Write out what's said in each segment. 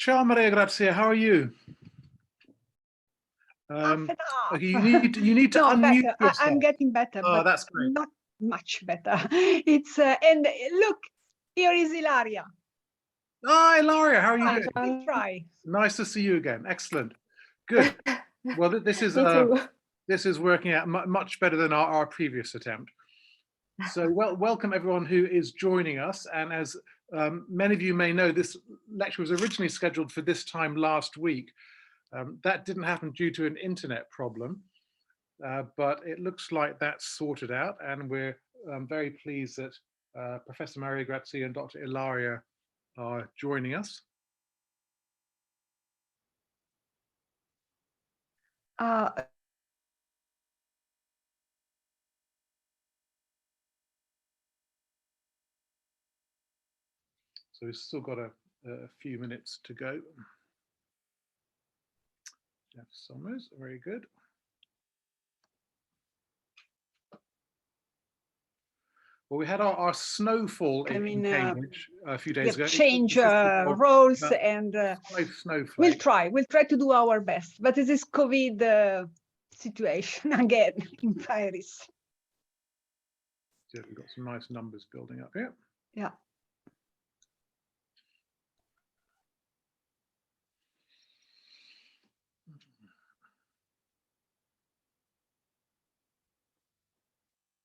Ciao Maria Grazia, how are you? You need to no, unmute better. yourself. I'm getting better, Oh, but that's great. not much better. It's and look, here is Ilaria. Hi, Ilaria, how are you doing? We'll try. Nice to see you again. Excellent. Good. Well, this is working out much better than our previous attempt. So, welcome everyone who is joining us. And as many of you may know, this lecture was originally scheduled for this time last week. That didn't happen due to an internet problem, but it looks like that's sorted out, and we're very pleased that Professor Maria Grazia and Dr. Ilaria are joining us. So we've still got a few minutes to go. Jeff Summers, very good. Well, we had our snowfall in Cambridge a few days ago. Change roles and we'll try to do our best. But it is COVID situation again in Paris. Yeah, we've got some nice numbers building up here. Yeah.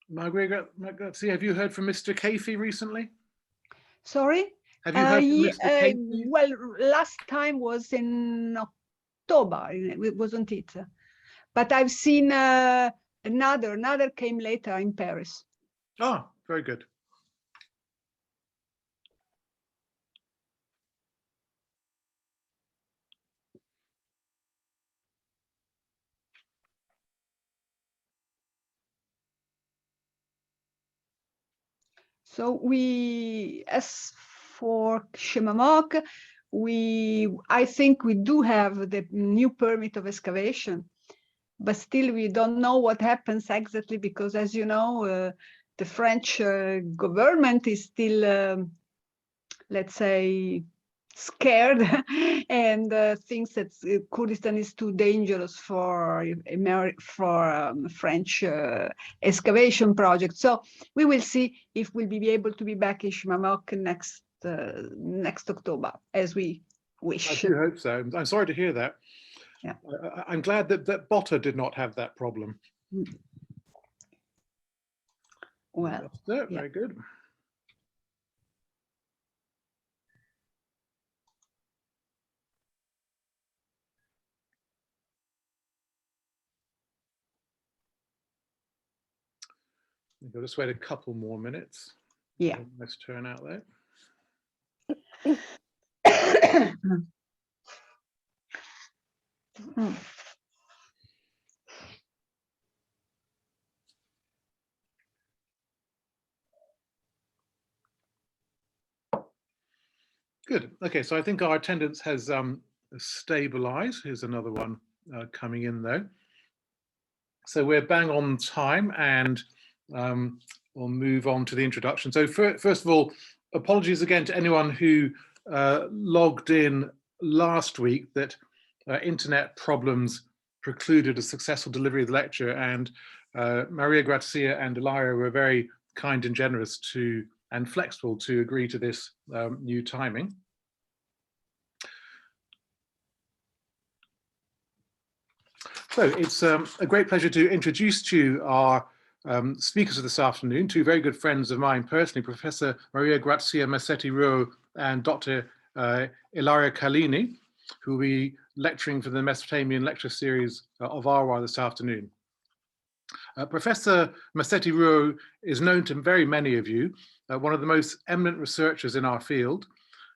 Margaret, have you heard from Mr. Caffey recently? Sorry? Have you heard from Mr. Caffey? Well, last time was in October, wasn't it? But I've seen another came later in Paris. Oh, very good. So as for Shemamok, I think we do have the new permit of excavation, but still we don't know what happens exactly because, as you know, the French government is still, let's say, scared and thinks that Kurdistan is too dangerous for French excavation project. So we will see if we'll be able to be back in Shemamok next October, as we wish. I do hope so. I'm sorry to hear that. Yeah. I'm glad that Botta did not have that problem. Well, very good. We'll just wait a couple more minutes. Yeah. Nice turnout there. Good. Okay, so I think our attendance has stabilized. Here's another one coming in though. So we're bang on time, and we'll move on to the introduction. So first of all, apologies again to anyone who logged in last week that internet problems precluded a successful delivery of the lecture, and Maria Grazia and Ilaria were very kind and generous and flexible to agree to this new timing. So it's a great pleasure to introduce to you our speakers of this afternoon, two very good friends of mine personally, Professor Maria Grazia Masetti-Rouault and Dr. Ilaria Calini, who will be lecturing for the Mesopotamian lecture series of Arwa this afternoon. Professor Masetti-Rouault is known to very many of you, one of the most eminent researchers in our field.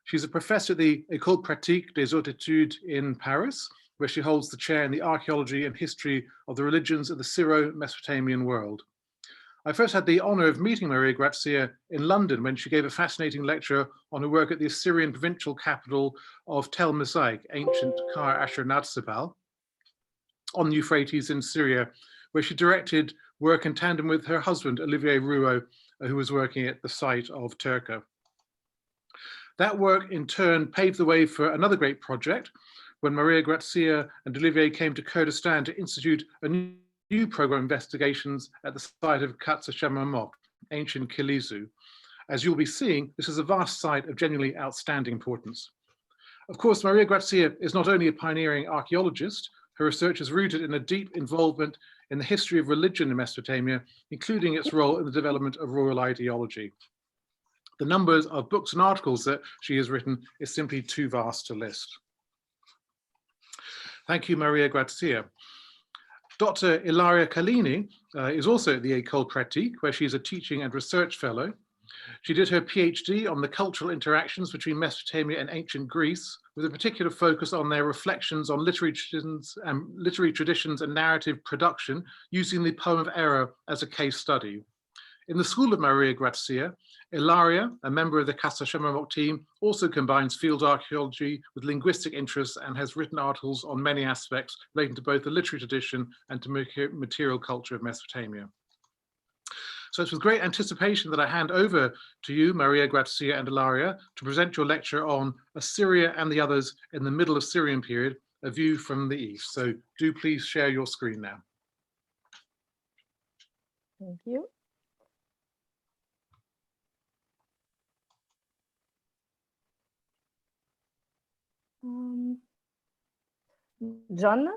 She's a professor at the École Pratique des Hautes Études in Paris, where she holds the chair in the archaeology and history of the religions of the Syro-Mesopotamian world. I first had the honor of meeting Maria Grazia in London when she gave a fascinating lecture on her work at the Assyrian provincial capital of Tel Mosaic, ancient Kar Ashur-Natsabal, on the Euphrates in Syria, where she directed work in tandem with her husband, Olivier Rouault, who was working at the site of Turka. That work in turn paved the way for another great project when Maria Grazia and Olivier came to Kurdistan to institute a new program of investigations at the site of Qasr Shemamok, ancient Kilizu. As you'll be seeing, this is a vast site of genuinely outstanding importance. Of course, Maria Grazia is not only a pioneering archaeologist, her research is rooted in a deep involvement in the history of religion in Mesopotamia, including its role in the development of royal ideology. The numbers of books and articles that she has written is simply too vast to list. Thank you, Maria Grazia. Dr. Ilaria Calini is also at the École Pratique, where she is a teaching and research fellow. She did her PhD on the cultural interactions between Mesopotamia and ancient Greece, with a particular focus on their reflections on literary traditions and narrative production, using the poem of Error as a case study. In the school of Maria Grazia, Ilaria, a member of the Qasr Shemamok team, also combines field archaeology with linguistic interests and has written articles on many aspects relating to both the literary tradition and to material culture of Mesopotamia. So it's with great anticipation that I hand over to you, Maria Grazia and Ilaria, to present your lecture on Assyria and the Others in the Middle-Assyrian period, a view from the east. So do please share your screen now. Thank you. John,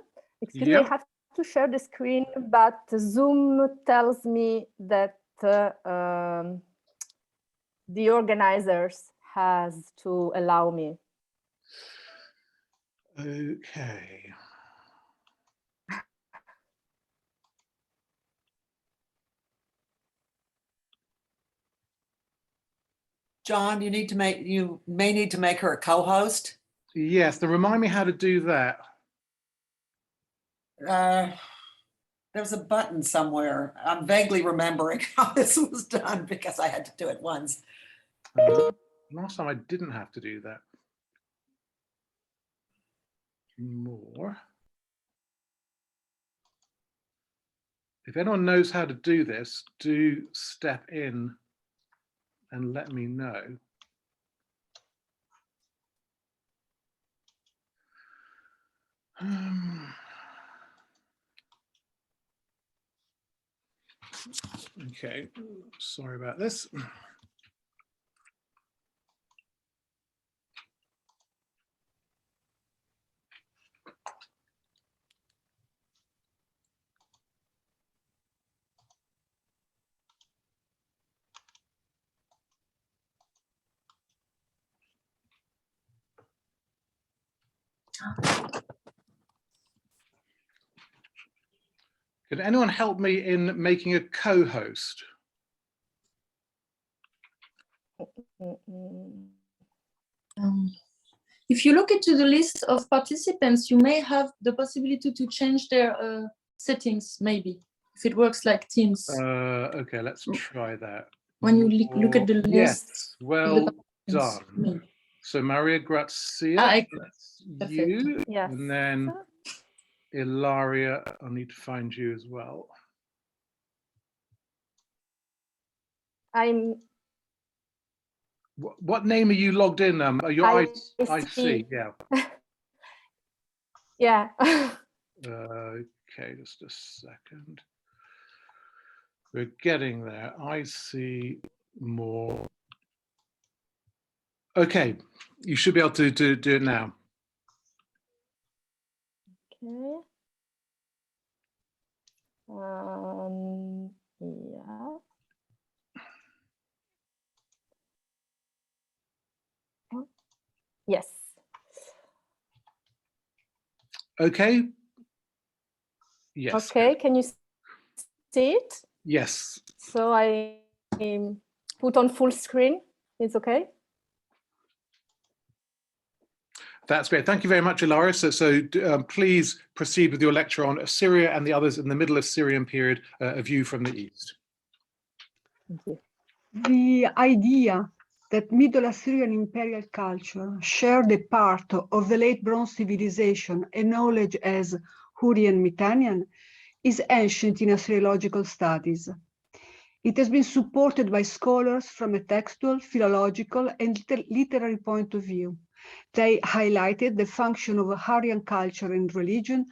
excuse me, I have to share the screen, but Zoom tells me that the organizers has to allow me. Okay. John, you may need to make her a co-host. Yes, then remind me how to do that. There's a button somewhere. I'm vaguely remembering how this was done because I had to do it once. Last time I didn't have to do that. More. If anyone knows how to do this, do step in and let me know. Okay, sorry about this. Can anyone help me in making a co-host? If you look into the list of participants, you may have the possibility to change their settings, maybe, if it works like Teams. Okay, let's try that. When you look at the list. Yes, well done. Maybe. So Maria Grazia, that's you, Yes. and then Ilaria, I'll need to find you as well. I'm. What name are you logged in? Your IC, yeah. Yeah. Okay, just a second. We're getting there. I see more. Okay, you should be able to do it now. Okay. Yeah. Yes. Okay. Yes. Okay, can you see it? Yes. So I put on full screen. It's okay? That's great. Thank you very much, Ilaria. So please proceed with your lecture on Assyria and the Others in the Middle-Assyrian period, a view from the east. Thank you. The idea that Middle-Assyrian imperial culture shared a part of the late Bronze civilization acknowledged as Hurrian Mittanian is ancient in Assyriological studies. It has been supported by scholars from a textual, philological, and literary point of view. They highlighted the function of Hurrian culture and religion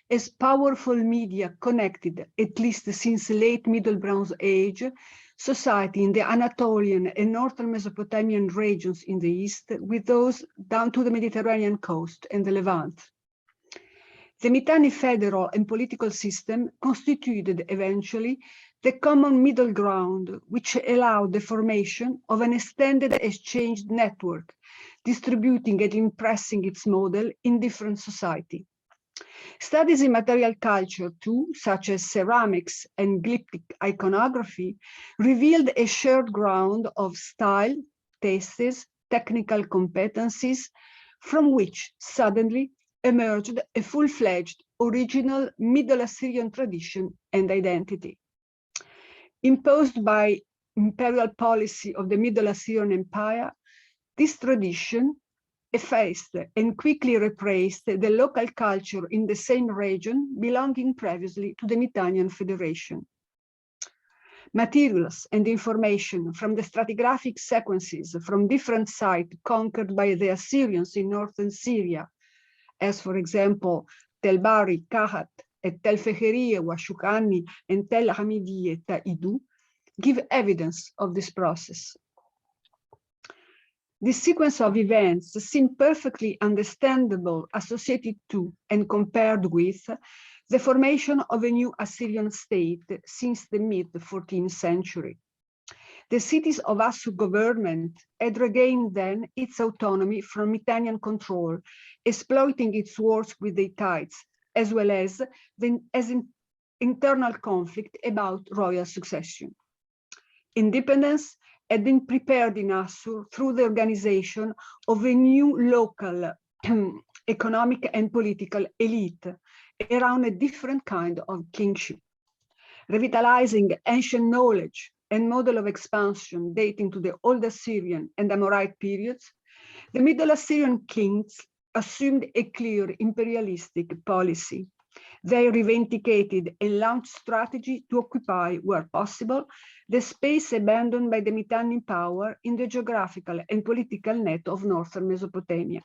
as powerful media connected, at least since late Middle Bronze Age, society in the Anatolian and northern Mesopotamian regions in the east with those down to the Mediterranean coast and the Levant. The Mittanian federal and political system constituted eventually the common middle ground, which allowed the formation of an extended exchange network, distributing and impressing its model in different society. Studies in material culture too, such as ceramics and glyptic iconography, revealed a shared ground of style, tastes, technical competencies, from which suddenly emerged a full-fledged original Middle-Assyrian tradition and identity. Imposed by imperial policy of the Middle-Assyrian Empire, this tradition effaced and quickly replaced the local culture in the same region belonging previously to the Mittanian Federation. Materials and information from the stratigraphic sequences from different sites conquered by the Assyrians in northern Syria, as for example, Tel Bari, Kahat, Tel Feheriye, Washukani, and Tel Hamidiye, Ta'idu, give evidence of this process. This sequence of events seem perfectly understandable, associated to and compared with the formation of a new Assyrian state since the mid-14th century. The cities of Assur government had regained then its autonomy from Mittanian control, exploiting its wars with the Hittites, as well as internal conflict about royal succession. Independence had been prepared in Assur through the organization of a new local economic and political elite around a different kind of kingship. Revitalizing ancient knowledge and model of expansion dating to the Old Assyrian and Amorite periods, the Middle Assyrian kings assumed a clear imperialistic policy. They revindicated a launched strategy to occupy, where possible, the space abandoned by the Mittanian power in the geographical and political net of northern Mesopotamia.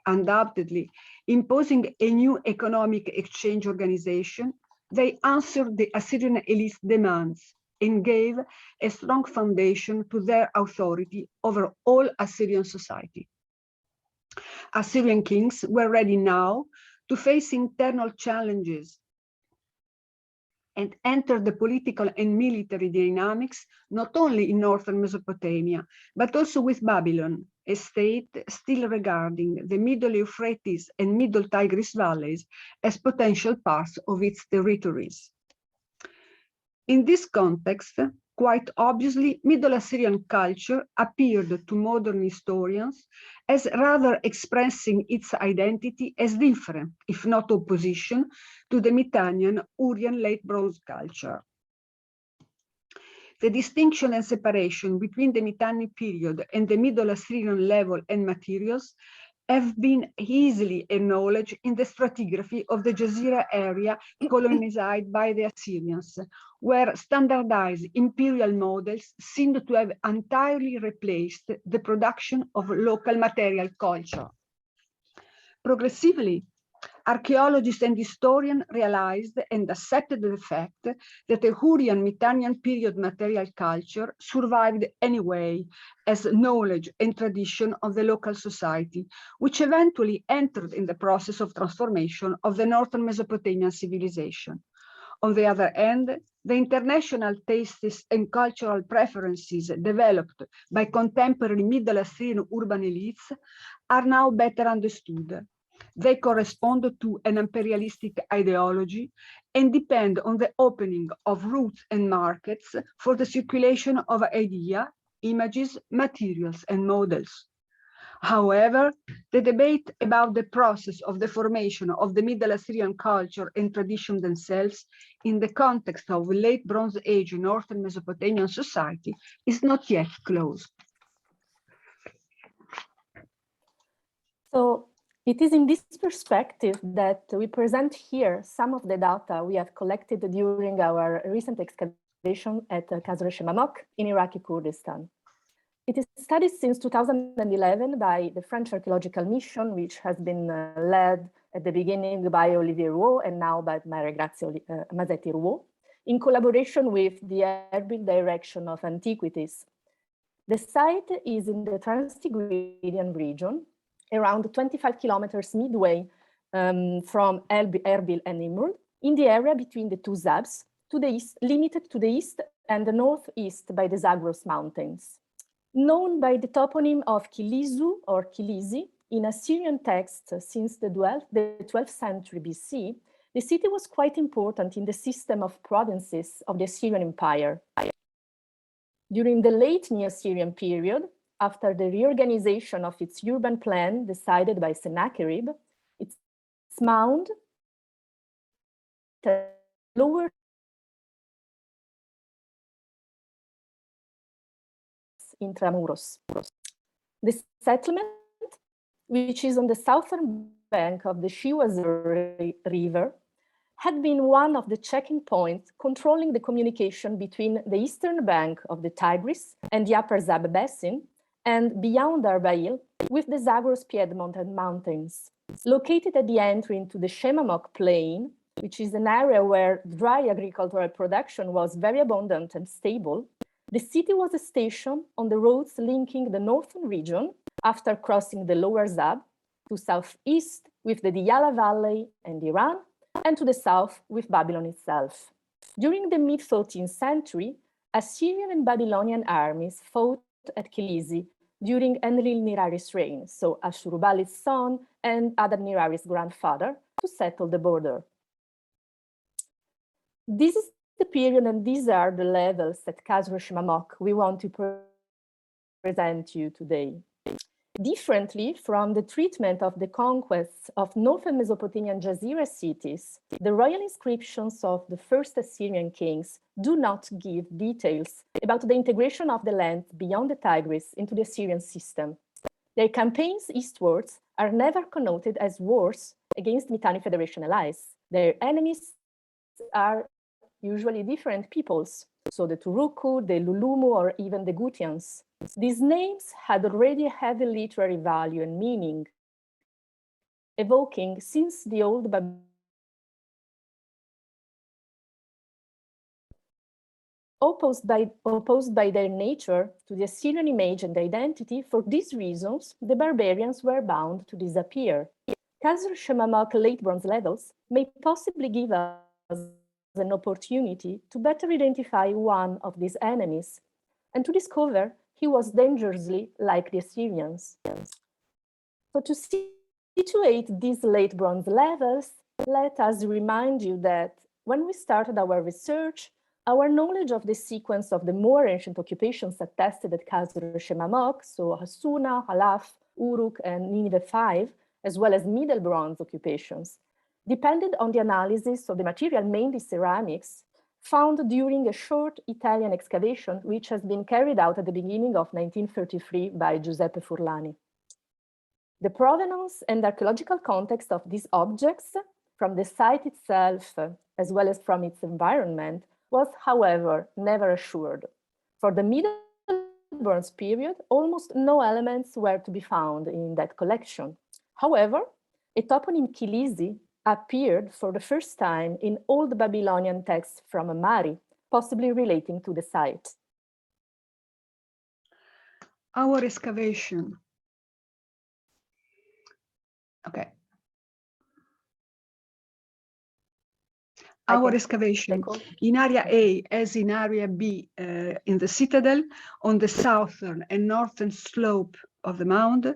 Undoubtedly, imposing a new economic exchange organization, they answered the Assyrian elite's demands and gave a strong foundation to their authority over all Assyrian society. Assyrian kings were ready now to face internal challenges and enter the political and military dynamics not only in northern Mesopotamia, but also with Babylon, a state still regarding the Middle Euphrates and Middle Tigris valleys as potential parts of its territories. In this context, quite obviously, Middle Assyrian culture appeared to modern historians as rather expressing its identity as different, if not opposition, to the Mittanian Hurrian late Bronze culture. The distinction and separation between the Mittanian period and the Middle Assyrian level and materials have been easily acknowledged in the stratigraphy of the Jazira area colonized by the Assyrians, where standardized imperial models seemed to have entirely replaced the production of local material culture. Progressively, archaeologists and historians realized and accepted the fact that the Hurrian Mittanian period material culture survived anyway as knowledge and tradition of the local society, which eventually entered in the process of transformation of the northern Mesopotamian civilization. On the other hand, the international tastes and cultural preferences developed by contemporary Middle Assyrian urban elites are now better understood. They correspond to an imperialistic ideology and depend on the opening of routes and markets for the circulation of ideas, images, materials, and models. However, the debate about the process of the formation of the Middle Assyrian culture and tradition themselves in the context of late Bronze Age northern Mesopotamian society is not yet closed. So it is in this perspective that we present here some of the data we have collected during our recent excavations excavation at Qasr Shemamok in Iraqi Kurdistan. It is studied since 2011 by the French archaeological mission, which has been led at the beginning by Olivier Rouault and now by Maria Grazia Masetti-Rouault, in collaboration with the Erbil Direction of Antiquities. The site is in the Trans-Tigrian region, around 25 kilometers midway from Erbil and Nimrud, in the area between the two Zabs, to the east, limited to the east and the northeast by the Zagros Mountains. Known by the toponym of Kilizu or Kilizi, in Assyrian texts since the 12th century BC, the city was quite important in the system of provinces of the Assyrian Empire. During the late Neo-Assyrian period, after the reorganization of its urban plan decided by Sennacherib, its mound lower intramuros. The settlement, which is on the southern bank of the Shiwazur River, had been one of the checking points controlling the communication between the eastern bank of the Tigris and the upper Zab Basin, and beyond Arbail with the Zagros Piedmont Mountains. Located at the entry into the Shemamok Plain, which is an area where dry agricultural production was very abundant and stable, the city was a station on the roads linking the northern region after crossing the lower Zab to southeast with the Diyala Valley and Iran, and to the south with Babylon itself. During the mid-13th century, Assyrian and Babylonian armies fought at Kilizi during Enlil-Nirari's reign, so Ashurbanipal's son and Adad-Nirari's grandfather, to settle the border. This is the period and these are the levels at Qasr Shemamok we want to present you today. Differently from the treatment of the conquests of northern Mesopotamian Jazeera cities, the royal inscriptions of the first Assyrian kings do not give details about the integration of the land beyond the Tigris into the Assyrian system. Their campaigns eastwards are never connoted as wars against Mittanian Federation allies. Their enemies are usually different peoples, so the Turuku, the Lulumu, or even the Gutians. These names had already a heavy literary value and meaning, evoking since the old opposed by their nature to the Assyrian image and identity. For these reasons, the barbarians were bound to disappear. Qasr Shemamok late bronze levels may possibly give us an opportunity to better identify one of these enemies and to discover he was dangerously like the Assyrians. So to situate these late bronze levels, let us remind you that when we started our research, our knowledge of the sequence of the more ancient occupations attested at Qasr Shemamok, so Hassuna, Halaf, Uruk, and Nineveh V, as well as Middle Bronze occupations, depended on the analysis of the material, mainly ceramics, found during a short Italian excavation, which has been carried out at the beginning of 1933 by Giuseppe Furlani. The provenance and archaeological context of these objects from the site itself, as well as from its environment, was, however, never assured. For the Middle Bronze period, almost no elements were to be found in that collection. However, a toponym Kilizi appeared for the first time in Old Babylonian texts from Amari, possibly relating to the site. Our excavation. Okay. Our excavation in Area A, as in Area B, in the citadel, on the southern and northern slope of the mound,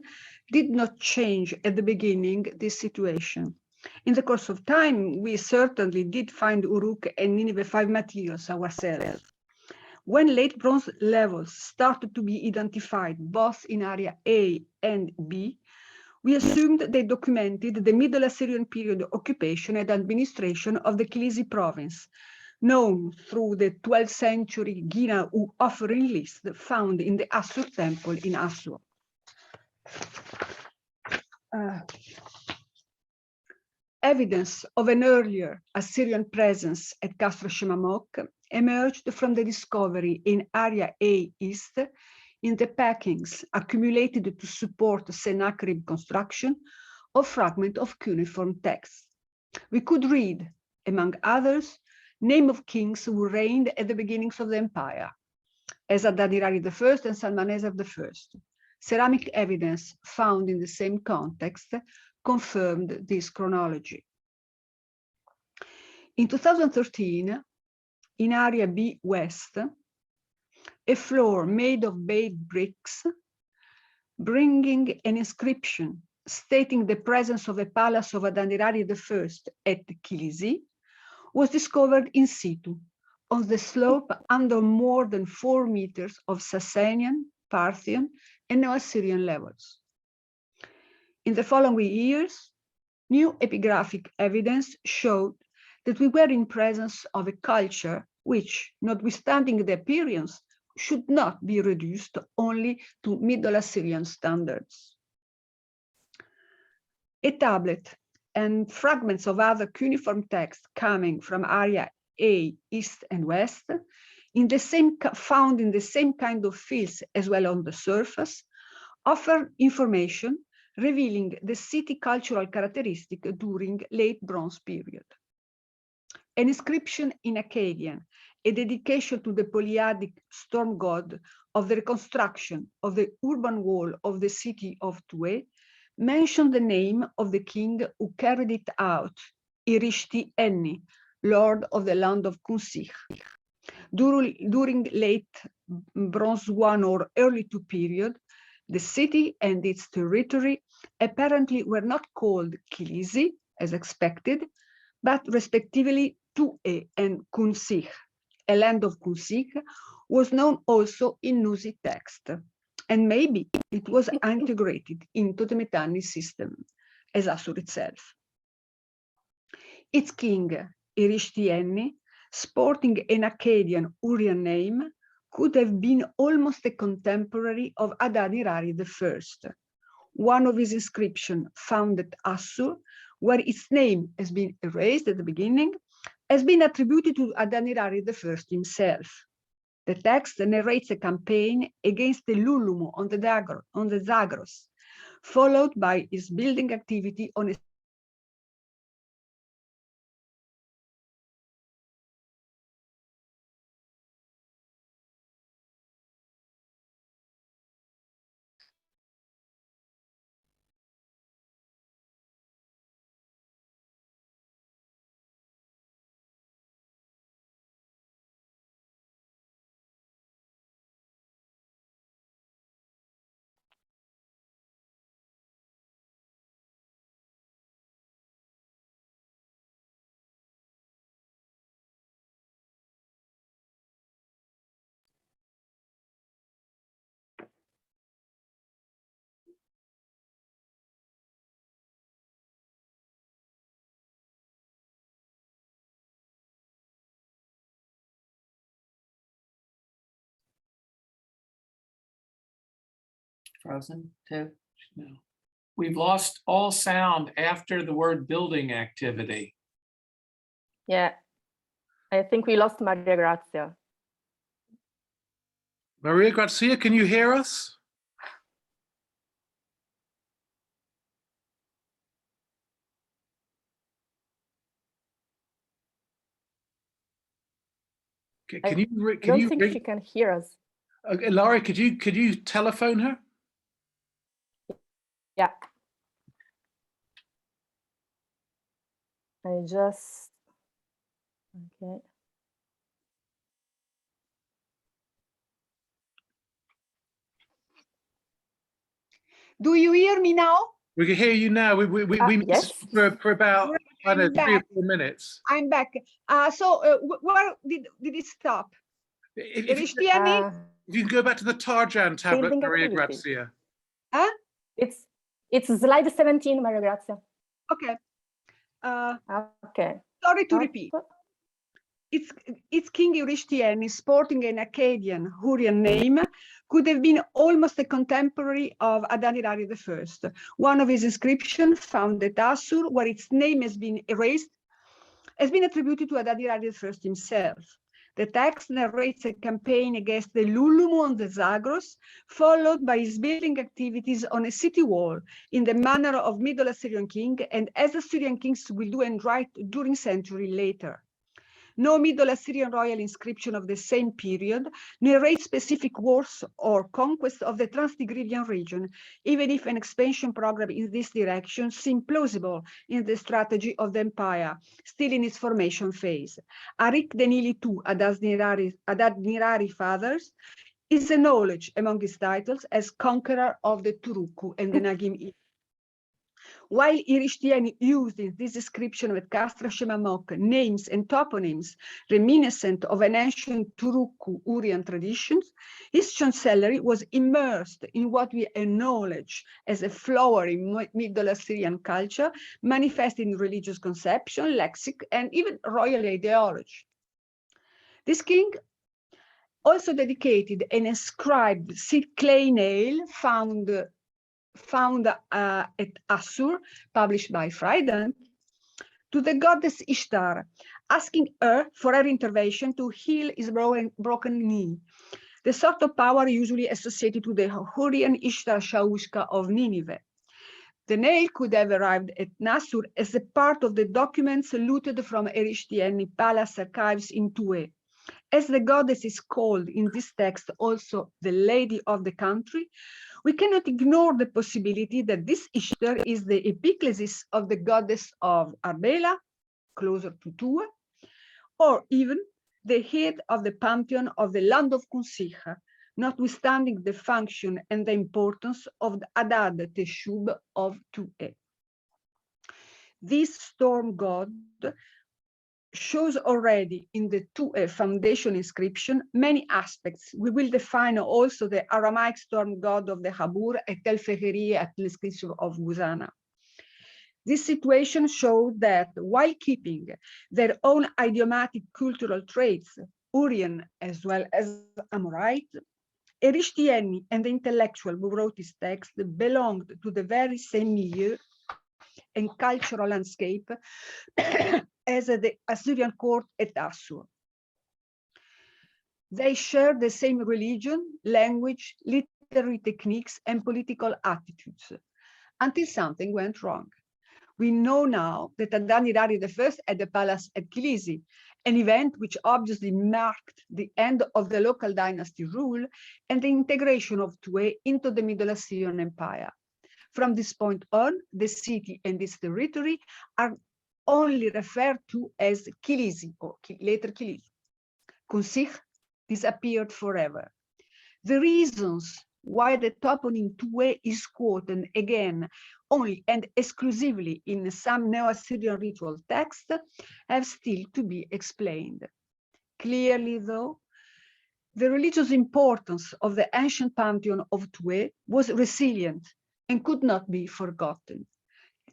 did not change at the beginning this situation. In the course of time, we certainly did find Uruk and Nineveh V materials ourselves. When late bronze levels started to be identified both in Area A and B, we assumed they documented the Middle-Assyrian period occupation and administration of the Kilizi province, known through the 12th century Gina offering list found in the Assur temple in Assur. Evidence of an earlier Assyrian presence at Qasr Shemamok emerged from the discovery in Area A East in the packings accumulated to support Sennacherib construction of fragment of cuneiform texts. We could read, among others, name of kings who reigned at the beginnings of the empire, as Adad-nirari I and Salmaneser I. Ceramic evidence found in the same context confirmed this chronology. In 2013, in Area B West, a floor made of baked bricks, bringing an inscription stating the presence of a palace of Adad-nirari I at Kilisi, was discovered in situ on the slope under more than 4 meters of Sasanian, Parthian, and Neo-Assyrian levels. In the following years, new epigraphic evidence showed that we were in presence of a culture which, notwithstanding the appearance, should not be reduced only to Middle-Assyrian standards. A tablet and fragments of other cuneiform texts coming from Area A, East and West, found in the same kind of fields as well on the surface, offer information revealing the city cultural characteristic during late Bronze period. An inscription in Akkadian, a dedication to the polyadic storm god of the reconstruction of the urban wall of the city of Tué, mentioned the name of the king who carried it out, Irishti Enni, lord of the land of Kunsich. During late Bronze I or early II period, the city and its territory apparently were not called Kilisi, as expected, but respectively Tué and Kunsich. A land of Kunsich was known also in Nuzi text, and maybe it was integrated into the Mittanian system as Assur itself. Its king, Irishti Enni, sporting an Akkadian Hurrian name, could have been almost a contemporary of Adad-nirari I. One of his inscriptions found at Assur, where its name has been erased at the beginning, has been attributed to Adad-nirari I himself. The text narrates a campaign against the Lulumo on the Zagros, followed by his building activity on a Frozen too. No. We've lost all sound after the word building activity. Yeah, I think we lost Maria Grazia. Maria Grazia, can you hear us? Can I you don't think she can hear us. Okay, Laurie, could you telephone her? Yeah. I just, okay. Do you hear me now? We can hear you now. We Yes. missed you for about, I don't know, 3 or 4 minutes. I'm back. Where did it stop? If Irishti Enni? you can go back to the Tarjan tablet, Building Maria activity. Grazia. Huh? It's slide 17, Maria Grazia. Okay. Okay. Sorry to repeat. Its king Irishti Enni, sporting an Akkadian Hurrian name, could have been almost a contemporary of Adad-nirari I. One of his inscriptions found at Assur, where its name has been erased, has been attributed to Adad-nirari I himself. The text narrates a campaign against the Lulumu on the Zagros, followed by his building activities on a city wall in the manner of Middle Assyrian king, and as Assyrian kings will do and write during century later. No Middle Assyrian royal inscription of the same period narrates specific wars or conquests of the Trans-Tigrian region, even if an expansion program in this direction seemed plausible in the strategy of the empire, still in its formation phase. Arik Denili II, Adad-Nirari fathers, is acknowledged among his titles as conqueror of the Turukku and the Nagim. While Irishtiani used in this description of Qasr Shemamok names and toponyms reminiscent of an ancient Turukku Hurrian traditions, his chancellery was immersed in what we acknowledge as a flowering Middle Assyrian culture, manifested in religious conception, lexic, and even royal ideology. This king also dedicated an inscribed clay nail found at Qasr, published by Frieden, to the goddess Ishtar, asking her for her intervention to heal his broken knee, the sort of power usually associated with the Hurrian Ishtar Shaushka of Nineveh. The nail could have arrived at Nasur as a part of the documents looted from Erishtiani palace archives in Tué. As the goddess is called in this text also the lady of the country, we cannot ignore the possibility that this Ishtar is the epiclesis of the goddess of Arbela, closer to Tué, or even the head of the pantheon of the land of Kunsicha, notwithstanding the function and the importance of the Adad Teshub of Tué. This storm god shows already in the Tué foundation inscription many aspects. We will define also the Aramaic storm god of the Habur at El Feheri at the inscription of Guzana. This situation shows that while keeping their own idiomatic cultural traits, Hurrian as well as Amorite, Erishtiani and the intellectual who wrote this text belonged to the very same milieu and cultural landscape as the Assyrian court at Assur. They shared the same religion, language, literary techniques, and political attitudes, until something went wrong. We know now that Adad-Nirari I had a palace at Kilisi, an event which obviously marked the end of the local dynasty rule and the integration of Tué into the Middle Assyrian Empire. From this point on, the city and its territory are only referred to as Kilisi, or later Kilisi. Kunsich disappeared forever. The reasons why the toponym Tué is quoted again only and exclusively in some Neo-Assyrian ritual texts have still to be explained. Clearly, though, the religious importance of the ancient pantheon of Tué was resilient and could not be forgotten.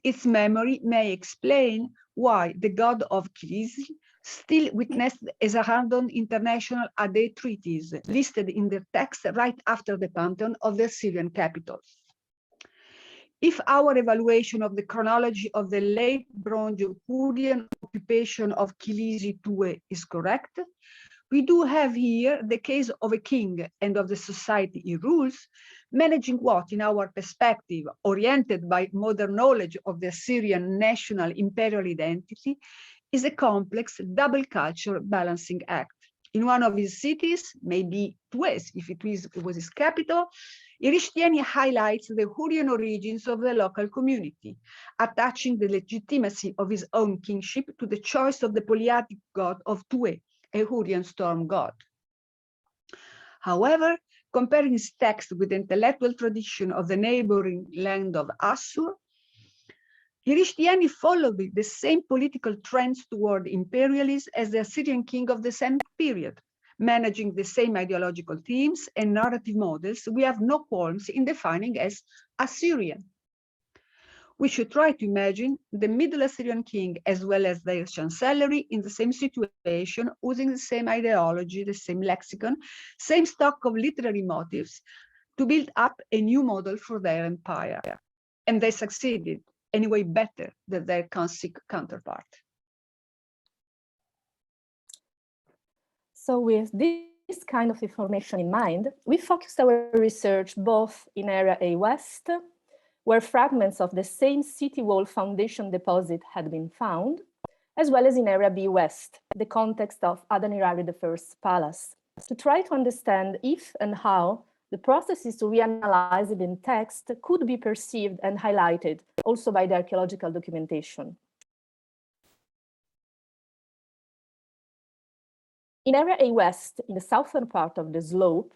Its memory may explain why the god of Kilisi still witnessed as a random international Ade treaties listed in the text right after the pantheon of the Assyrian capitals. If our evaluation of the chronology of the late Bronze Hurrian occupation of Kilisi Tué is correct, we do have here the case of a king and of the society he rules, managing what, in our perspective, oriented by modern knowledge of the Assyrian national imperial identity, is a complex double culture balancing act. In one of his cities, maybe Tué, if it was his capital, Erishtiani highlights the Hurrian origins of the local community, attaching the legitimacy of his own kingship to the choice of the polyarchic god of Tué, a Hurrian storm god. However, comparing his text with the intellectual tradition of the neighboring land of Assur, Erishtiani followed the same political trends toward imperialism as the Assyrian king of the same period, managing the same ideological themes and narrative models we have no qualms in defining as Assyrian. We should try to imagine the Middle Assyrian king as well as their chancellery in the same situation, using the same ideology, the same lexicon, same stock of literary motives to build up a new model for their empire. And they succeeded, anyway better than their counterpart. So with this kind of information in mind, we focused our research both in Area A West, where fragments of the same city wall foundation deposit had been found, as well as in Area B West, the context of Adad-nirari I's palace, to try to understand if and how the processes to reanalyze it in text could be perceived and highlighted also by the archaeological documentation. In Area A West, in the southern part of the slope,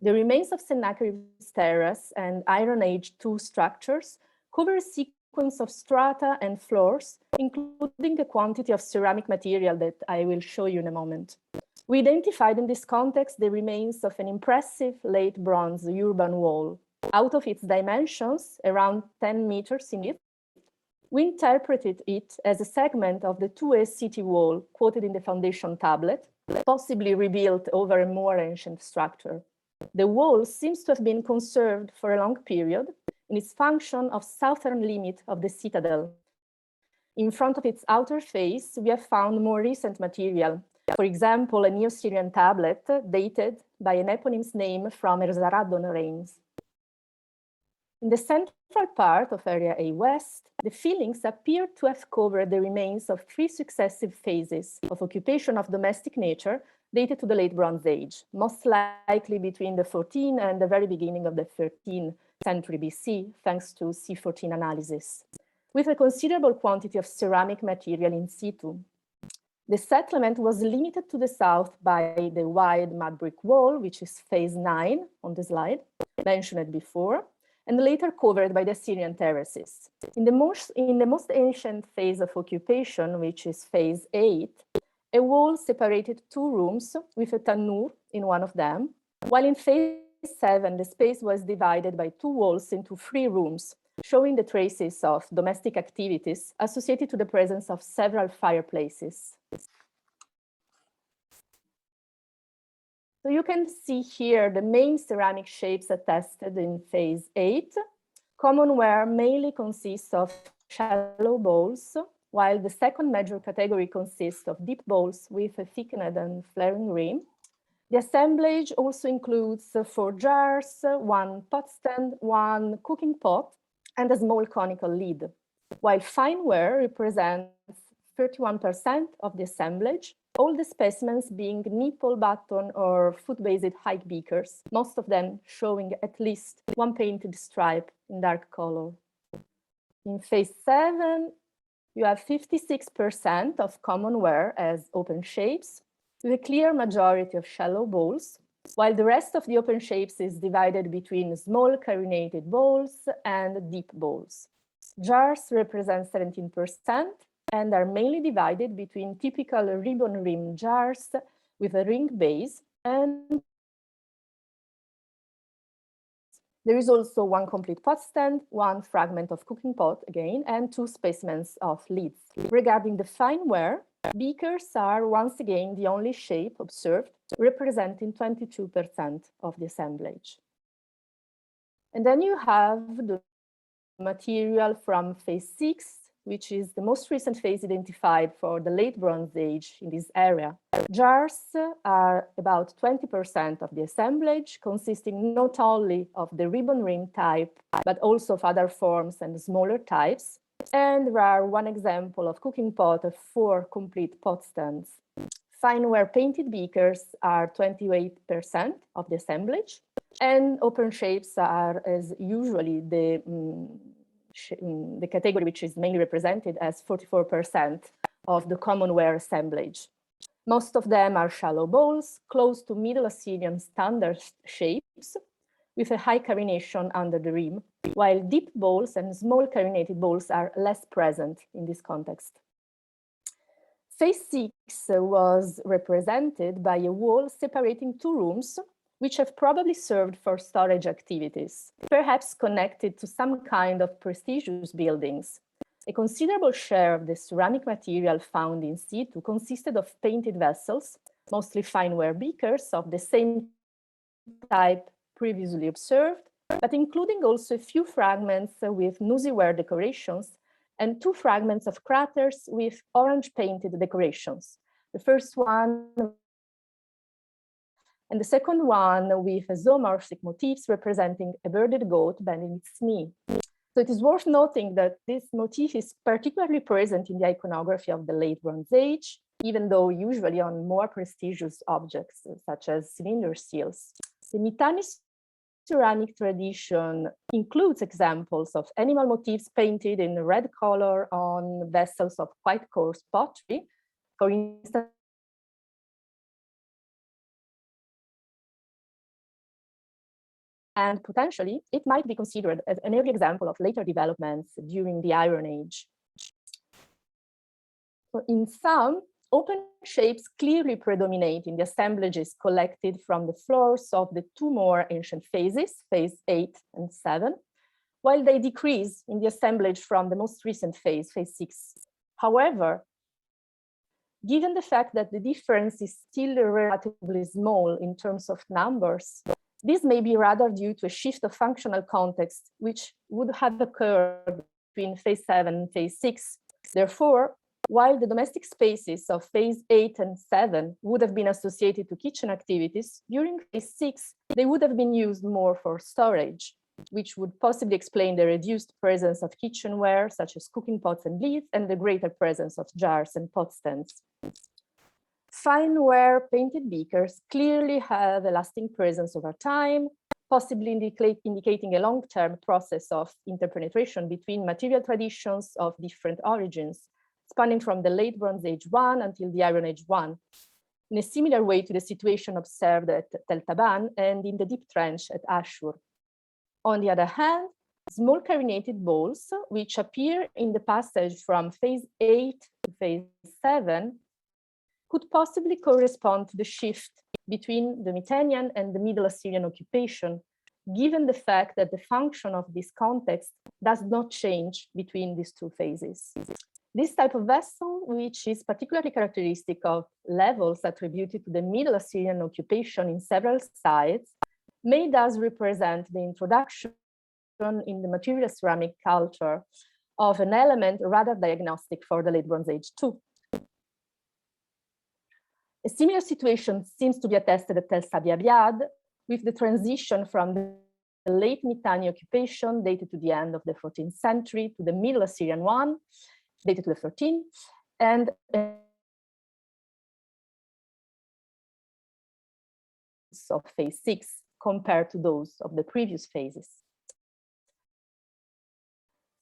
the remains of Sennacherib's terrace and Iron Age II structures cover a sequence of strata and floors, including a quantity of ceramic material that I will show you in a moment. We identified in this context the remains of an impressive late bronze urban wall. Out of its dimensions, around 10 meters in width, we interpreted it as a segment of the 2A city wall quoted in the foundation tablet, possibly rebuilt over a more ancient structure. The wall seems to have been conserved for a long period in its function of southern limit of the citadel. In front of its outer face, we have found more recent material. For example, a Neo-Syrian tablet dated by an eponymous name from Erzaradon reigns. In the central part of Area A West, the fillings appear to have covered the remains of 3 successive phases of occupation of domestic nature dated to the late Bronze Age, most likely between the 14th and the very beginning of the 13th century BC, thanks to C14 analysis, with a considerable quantity of ceramic material in situ. The settlement was limited to the south by the wide mud brick wall, which is phase 9 on the slide, mentioned before, and later covered by the Assyrian terraces. In the most ancient phase of occupation, which is phase 8, a wall separated 2 rooms with a tanur in one of them, while in phase 7, the space was divided by 2 walls into 3 rooms, showing the traces of domestic activities associated to the presence of several fireplaces. So you can see here the main ceramic shapes attested in phase 8. Commonware mainly consists of shallow bowls, while the second major category consists of deep bowls with a thickened and flaring rim. The assemblage also includes 4 jars, 1 pot stand, 1 cooking pot, and a small conical lid, while fineware represents 31% of the assemblage, all the specimens being nipple, button, or foot-based hike beakers, most of them showing at least 1 painted stripe in dark color. In phase 7, you have 56% of commonware as open shapes, with a clear majority of shallow bowls, while the rest of the open shapes is divided between small carinated bowls and deep bowls. Jars represent 17% and are mainly divided between typical ribbon rim jars with a ring base, and there is also 1 complete pot stand, 1 fragment of cooking pot again, and 2 specimens of lids. Regarding the fineware, beakers are once again the only shape observed, representing 22% of the assemblage. And then you have the material from phase 6, which is the most recent phase identified for the late Bronze Age in this area. Jars are about 20% of the assemblage, consisting not only of the ribbon rim type, but also of other forms and smaller types. And there are 1 example of cooking pot of 4 complete pot stands. Fineware painted beakers are 28% of the assemblage, and open shapes are, as usually, the category which is mainly represented as 44% of the commonware assemblage. Most of them are shallow bowls, close to Middle-Assyrian standard shapes, with a high carination under the rim, while deep bowls and small carinated bowls are less present in this context. Phase 6 was represented by a wall separating 2 rooms, which have probably served for storage activities, perhaps connected to some kind of prestigious buildings. A considerable share of the ceramic material found in situ consisted of painted vessels, mostly fineware beakers of the same type previously observed, but including also a few fragments with Nuziware decorations and 2 fragments of craters with orange painted decorations. The first one and the second one with zoomorphic motifs representing a bearded goat bending its knee. So it is worth noting that this motif is particularly present in the iconography of the late Bronze Age, even though usually on more prestigious objects, such as cylinder seals. The Mittanian ceramic tradition includes examples of animal motifs painted in red color on vessels of quite coarse pottery. For instance, and potentially it might be considered as an early example of later developments during the Iron Age. So in sum, open shapes clearly predominate in the assemblages collected from the floors of the two more ancient phases, phase 8 and 7, while they decrease in the assemblage from the most recent phase, phase 6. However, given the fact that the difference is still relatively small in terms of numbers, this may be rather due to a shift of functional context, which would have occurred between phase 7 and phase 6. Therefore, while the domestic spaces of phase 8 and 7 would have been associated to kitchen activities, during phase 6, they would have been used more for storage, which would possibly explain the reduced presence of kitchenware, such as cooking pots and lids, and the greater presence of jars and pot stands. Fineware painted beakers clearly have a lasting presence over time, possibly indicating a long-term process of interpenetration between material traditions of different origins, spanning from the late Bronze Age 1 until the Iron Age 1, in a similar way to the situation observed at Tel Taban and in the deep trench at Ashur. On the other hand, small carinated bowls, which appear in the passage from phase 8 to phase 7, could possibly correspond to the shift between the Mittanian and the Middle-Assyrian occupation, given the fact that the function of this context does not change between these two phases. This type of vessel, which is particularly characteristic of levels attributed to the Middle-Assyrian occupation in several sites, may thus represent the introduction in the material ceramic culture of an element rather diagnostic for the late Bronze Age too. A similar situation seems to be attested at Tel Sabi Abiad, with the transition from the late Mittanian occupation dated to the end of the 14th century to the Middle Assyrian one, dated to the 13th, and of phase 6 compared to those of the previous phases.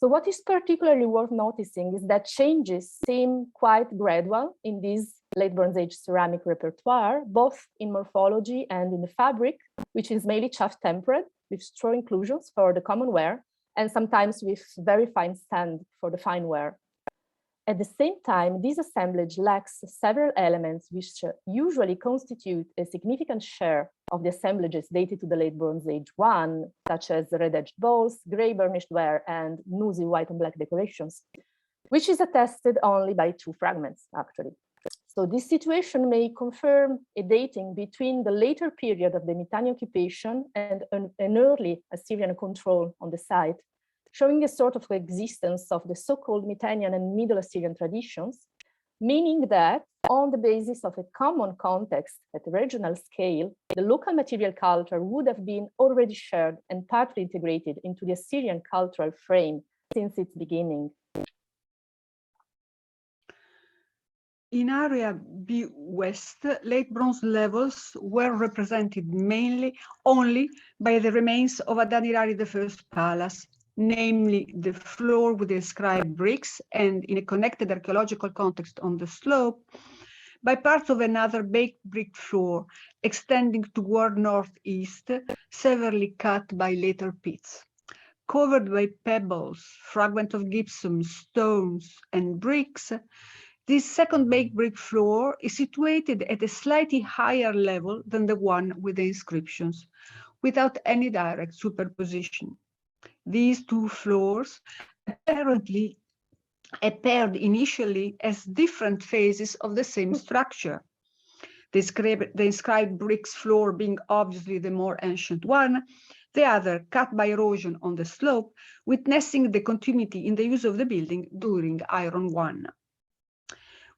So what is particularly worth noticing is that changes seem quite gradual in this late Bronze Age ceramic repertoire, both in morphology and in the fabric, which is mainly chaff tempered with straw inclusions for the common wear, and sometimes with very fine sand for the fine wear. At the same time, this assemblage lacks several elements which usually constitute a significant share of the assemblages dated to the late Bronze Age 1, such as red-edged bowls, gray burnished ware, and newsy white and black decorations, which is attested only by 2 fragments, actually. So this situation may confirm a dating between the later period of the Mittanian occupation and an early Assyrian control on the site, showing a sort of coexistence of the so-called Mittanian and Middle Assyrian traditions, meaning that on the basis of a common context at a regional scale, the local material culture would have been already shared and partly integrated into the Assyrian cultural frame since its beginning. In area B West, late bronze levels were represented mainly only by the remains of Adad-nirari I palace, namely the floor with the inscribed bricks, and in a connected archaeological context on the slope, by parts of another baked brick floor extending toward northeast, severely cut by later pits. Covered by pebbles, fragments of gypsum, stones, and bricks, this second baked brick floor is situated at a slightly higher level than the one with the inscriptions, without any direct superposition. These 2 floors apparently appeared initially as different phases of the same structure. The inscribed bricks floor being obviously the more ancient one, the other cut by erosion on the slope, witnessing the continuity in the use of the building during Iron 1.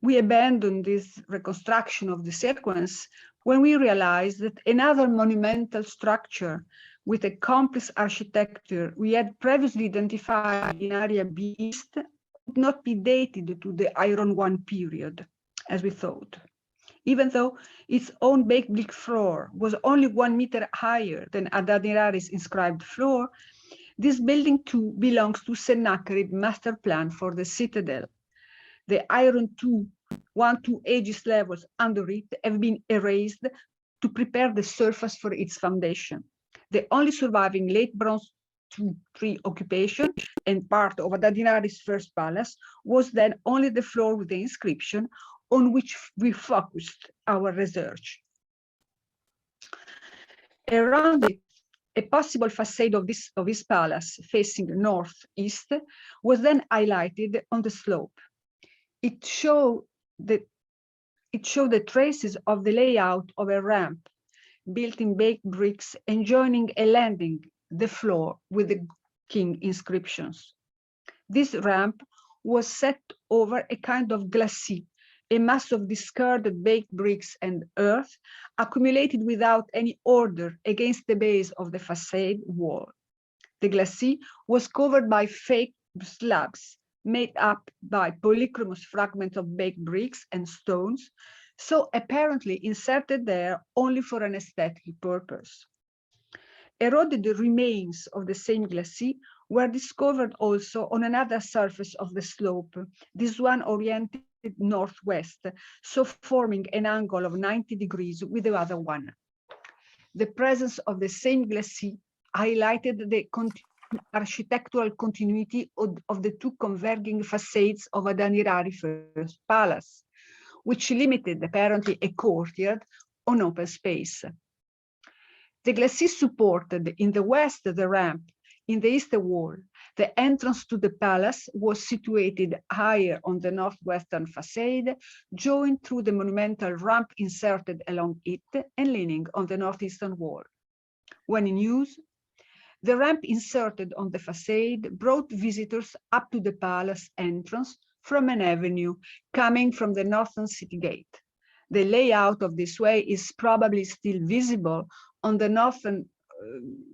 We abandoned this reconstruction of the sequence when we realized that another monumental structure with a complex architecture we had previously identified in Area B East could not be dated to the Iron I period, as we thought. Even though its own baked brick floor was only 1 meter higher than Adad-Nirari's inscribed floor, this building too belongs to Sennacherib master plan for the citadel. The Iron II, 1-2 aegis levels under it have been erased to prepare the surface for its foundation. The only surviving late Bronze II-3 occupation and part of Adad-Nirari's first palace was then only the floor with the inscription on which we focused our research. Around it, a possible facade of this palace facing northeast was then highlighted on the slope. It showed the traces of the layout of a ramp built in baked bricks and joining a landing, the floor, with the king inscriptions. This ramp was set over a kind of glacis, a mass of discarded baked bricks and earth accumulated without any order against the base of the facade wall. The glacis was covered by fake slabs made up by polychromous fragments of baked bricks and stones, so apparently inserted there only for an aesthetic purpose. Eroded remains of the same glacis were discovered also on another surface of the slope, this one oriented northwest, so forming an angle of 90 degrees with the other one. The presence of the same glacis highlighted the architectural continuity of the two converging facades of Adad-Nirari first palace, which limited apparently a courtyard on open space. The glacis supported in the west the ramp, in the east wall. The entrance to the palace was situated higher on the northwestern facade, joined through the monumental ramp inserted along it and leaning on the northeastern wall. When in use, the ramp inserted on the facade brought visitors up to the palace entrance from an avenue coming from the northern city gate. The layout of this way is probably still visible on the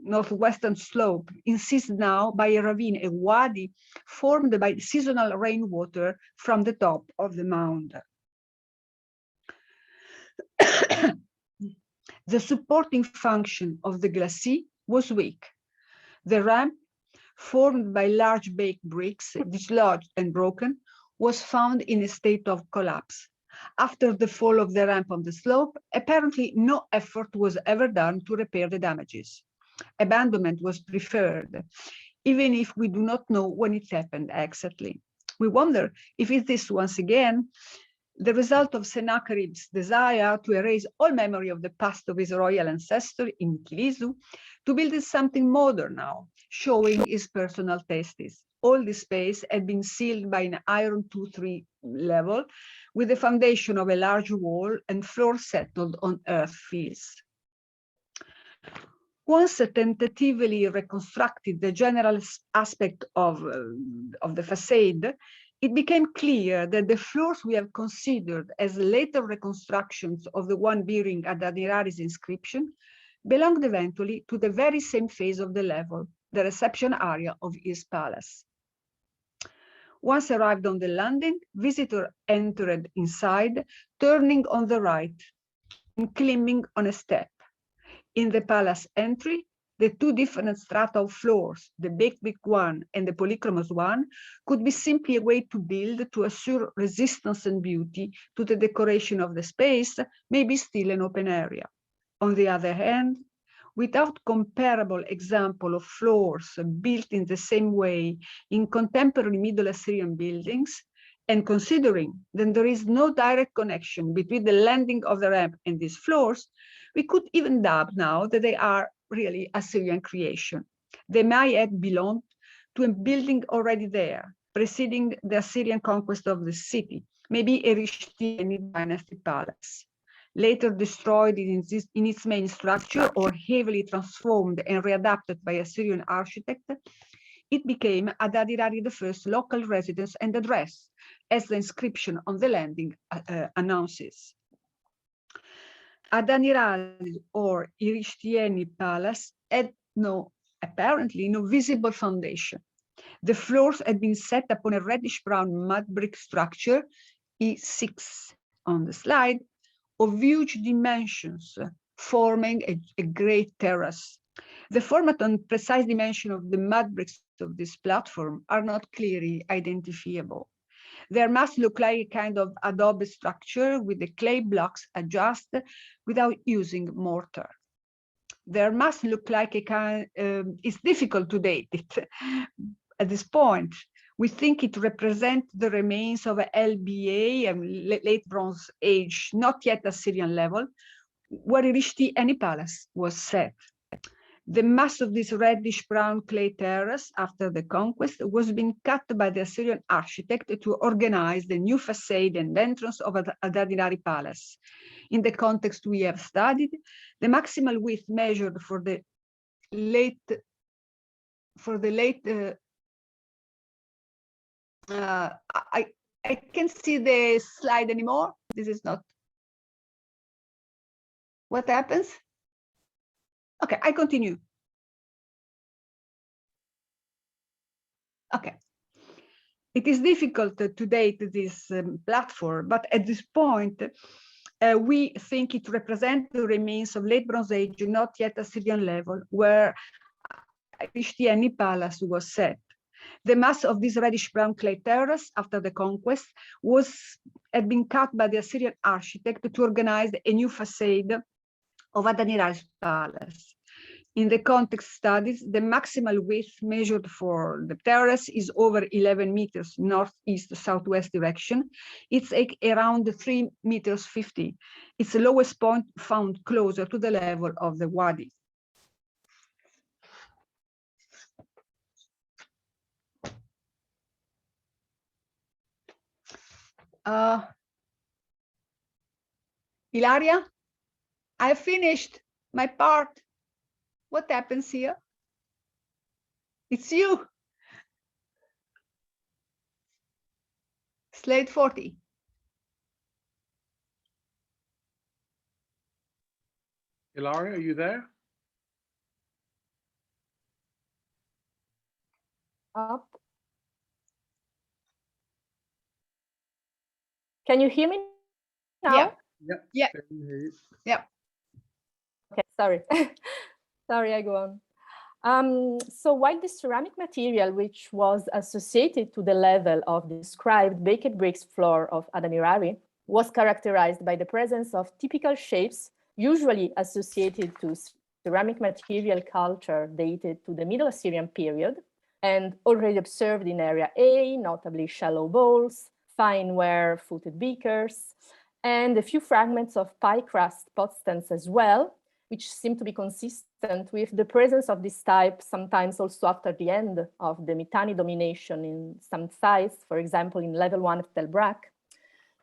northwestern slope, incised now by a ravine, a wadi, formed by seasonal rainwater from the top of the mound. The supporting function of the glacis was weak. The ramp, formed by large baked bricks, dislodged and broken, was found in a state of collapse. After the fall of the ramp on the slope, apparently no effort was ever done to repair the damages. Abandonment was preferred, even if we do not know when it happened exactly. We wonder if it is once again the result of Sennacherib's desire to erase all memory of the past of his royal ancestor in Kilisu, to build something modern now, showing his personal tastes. All this space had been sealed by an Iron II-3 level, with the foundation of a large wall and floor settled on earth fields. Once tentatively reconstructed the general aspect of the facade, it became clear that the floors we have considered as later reconstructions of the one bearing Adad-Nirari's inscription belonged eventually to the very same phase of the level, the reception area of his palace. Once arrived on the landing, visitors entered inside, turning on the right and climbing on a step. In the palace entry, the two different strata of floors, the baked brick one and the polychromous one, could be simply a way to build to assure resistance and beauty to the decoration of the space, maybe still an open area. On the other hand, without comparable example of floors built in the same way in contemporary Middle-Assyrian buildings, and considering that there is no direct connection between the landing of the ramp and these floors, we could even doubt now that they are really Assyrian creation. They might have belonged to a building already there, preceding the Assyrian conquest of the city, maybe a Rishtini dynasty palace. Later destroyed in its main structure or heavily transformed and readapted by Assyrian architect, it became Adad-Irari I's local residence and address, as the inscription on the landing announces. Adad-Irari or Irishtieni Palace had apparently no visible foundation. The floors had been set upon a reddish-brown mud brick structure, E6 on the slide, of huge dimensions, forming a great terrace. The format and precise dimension of the mud bricks of this platform are not clearly identifiable. There must look like a kind of adobe structure with the clay blocks adjusted without using mortar. There must look like a kind, it's difficult to date it at this point. We think it represents the remains of a LBA, late Bronze Age, not yet Assyrian level, where Irishtieni Palace was set. The mass of this reddish-brown clay terrace after the conquest was being cut by the Assyrian architect to organize the new facade and entrance of Adad-Irari Palace. In the context we have studied, the maximal width measured for the late I can't see the slide anymore. This is not. What happens? Okay, I continue. Okay. It is difficult to date this platform, but at this point, we think it represents the remains of late Bronze Age, not yet Assyrian level, where Irishtieni Palace was set. The mass of this reddish-brown clay terrace after the conquest had been cut by the Assyrian architect to organize a new facade of Adad-Irari's palace. In the context studies, the maximal width measured for the terrace is over 11 meters northeast-southwest direction. It's around 3 meters 50. It's the lowest point found closer to the level of the wadi. Ilaria, I finished my part. What happens here? It's you. Slide 40. Ilaria, are you there? Up. Can you hear me now? Yeah. Yeah. Yeah. Okay, sorry. Sorry, I go on. So while the ceramic material, which was associated to the level of the described baked bricks floor of Adad-Irari, was characterized by the presence of typical shapes, usually associated to ceramic material culture dated to the Middle-Assyrian period, and already observed in Area A, notably shallow bowls, fine ware-footed beakers, and a few fragments of pie crust pot stands as well, which seem to be consistent with the presence of this type, sometimes also after the end of the Mittani domination in some sites, for example, in level 1 of Tel Brak.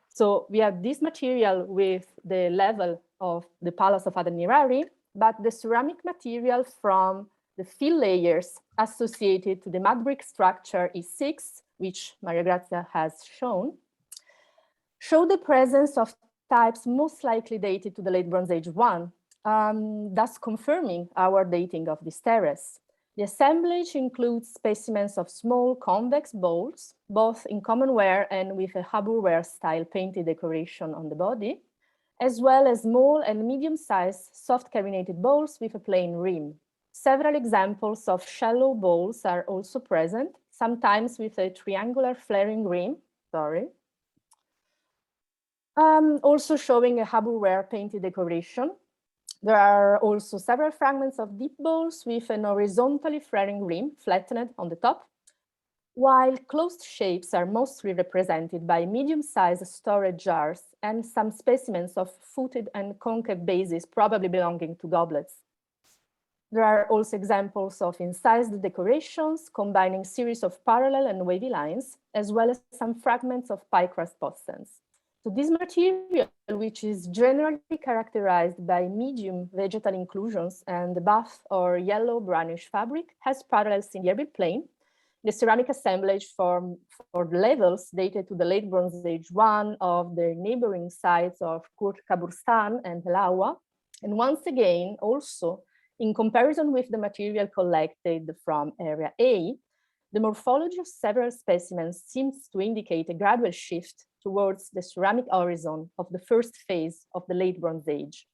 So we have this material with the level of the Palace of Adad-Irari, but the ceramic material from the fill layers associated to the mud brick structure E6, which Maria Grazia has shown, show the presence of types most likely dated to the late Bronze Age 1, thus confirming our dating of this terrace. The assemblage includes specimens of small convex bowls, both in commonware and with a haburware style painted decoration on the body, as well as small and medium-sized soft carbonated bowls with a plain rim. Several examples of shallow bowls are also present, sometimes with a triangular flaring rim, also showing a haburware painted decoration. There are also several fragments of deep bowls with an horizontally flaring rim, flattened on the top, while closed shapes are mostly represented by medium-sized storage jars and some specimens of footed and concave bases, probably belonging to goblets. There are also examples of incised decorations combining series of parallel and wavy lines, as well as some fragments of pie crust pot stands. So this material, which is generally characterized by medium vegetal inclusions and buff or yellow brownish fabric, has parallels in the urban plane, the ceramic assemblage for levels dated to the late Bronze Age 1 of the neighboring sites of Kaburstan and Lawa. And once again, also in comparison with the material collected from Area A, the morphology of several specimens seems to indicate a gradual shift towards the ceramic horizon of the first phase of the late Bronze Age,